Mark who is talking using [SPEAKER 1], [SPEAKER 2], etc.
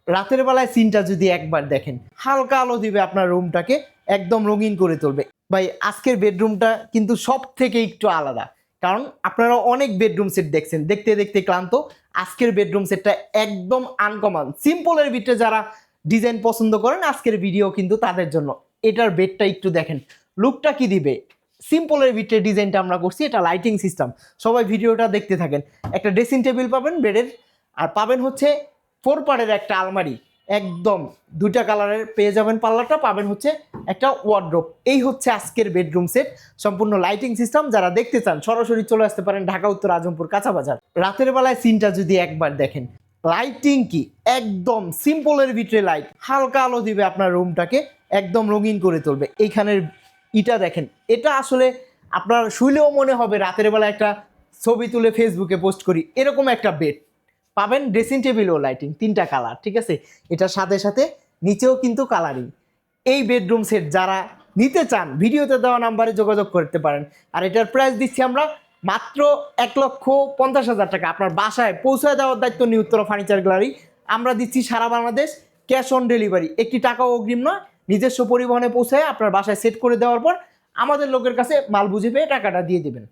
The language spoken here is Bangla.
[SPEAKER 1] রাতের বেলায় সিনটা যদি একবার দেখেন, হালকা আলো দিবে আপনার রুমটাকে, একদম রঙিন করে তুলবে। ভাই আজকের বেডরুমটা কিন্তু সব থেকে একটু আলাদা, কারণ আপনারা অনেক বেডরুম সেট দেখছেন, দেখতে দেখতে ক্লান্ত। আজকের বেডরুম সেটটা একদম আনকমন, সিম্পলের ভিতরে যারা ডিজাইন পছন্দ করেন আজকের ভিডিও কিন্তু তাদের জন্য। এটার বেডটা একটু দেখেন, লুকটা কি দিবে। সিম্পলের ভিতরে ডিজাইনটা আমরা করছি, এটা লাইটিং সিস্টেম। সবাই ভিডিওটা দেখতে থাকেন। একটা ড্রেসিং টেবিল পাবেন বেডের, আর পাবেন হচ্ছে 4 পার্টের একটা আলমারি, একদম দুইটা কালারের পেয়ে যাবেন পাল্লাটা, পাবেন হচ্ছে একটা ওয়ার্ড্রোব। এই হচ্ছে আজকের বেডরুম সেট, সম্পূর্ণ লাইটিং সিস্টেম। যারা দেখতে চান সরাসরি চলে আসতে পারেন ঢাকা উত্তর আজমপুর কাঁচা বাজার। রাতের বেলায় সিনটা যদি একবার দেখেন, লাইটিং কি একদম সিম্পলের ভিতরে লাইট, হালকা আলো দিবে আপনার রুমটাকে, একদম রঙিন করে তুলবে। এইখানের ইটা দেখেন, এটা আসলে আপনার শুইলেও মনে হবে রাতের বেলা একটা ছবি তুলে ফেসবুকে পোস্ট করি, এরকম একটা বেড পাবেন। ড্রেসিং টেবিল ও লাইটিং 3টা কালার, ঠিক আছে। এটার সাথে সাথে নিচেও কিন্তু কালারিং। এই বেডরুম সেট যারা নিতে চান ভিডিওতে দেওয়া নাম্বারে যোগাযোগ করতে পারেন। আর এটার প্রাইস দিচ্ছি আমরা মাত্র 1,50,000 টাকা। আপনার বাসায় পৌঁছায় দেওয়ার দায়িত্ব নিউত্তরা ফার্নিচার গ্যালারি। আমরা দিচ্ছি সারা বাংলাদেশ, ক্যাশ অন ডেলিভারি। একটি টাকাও অগ্রিম নয়, নিজস্ব পরিবহনে পৌঁছায় আপনার বাসায় সেট করে দেওয়ার পর আমাদের লোকের কাছে মাল বুঝে পেয়ে টাকাটা দিয়ে দেবেন।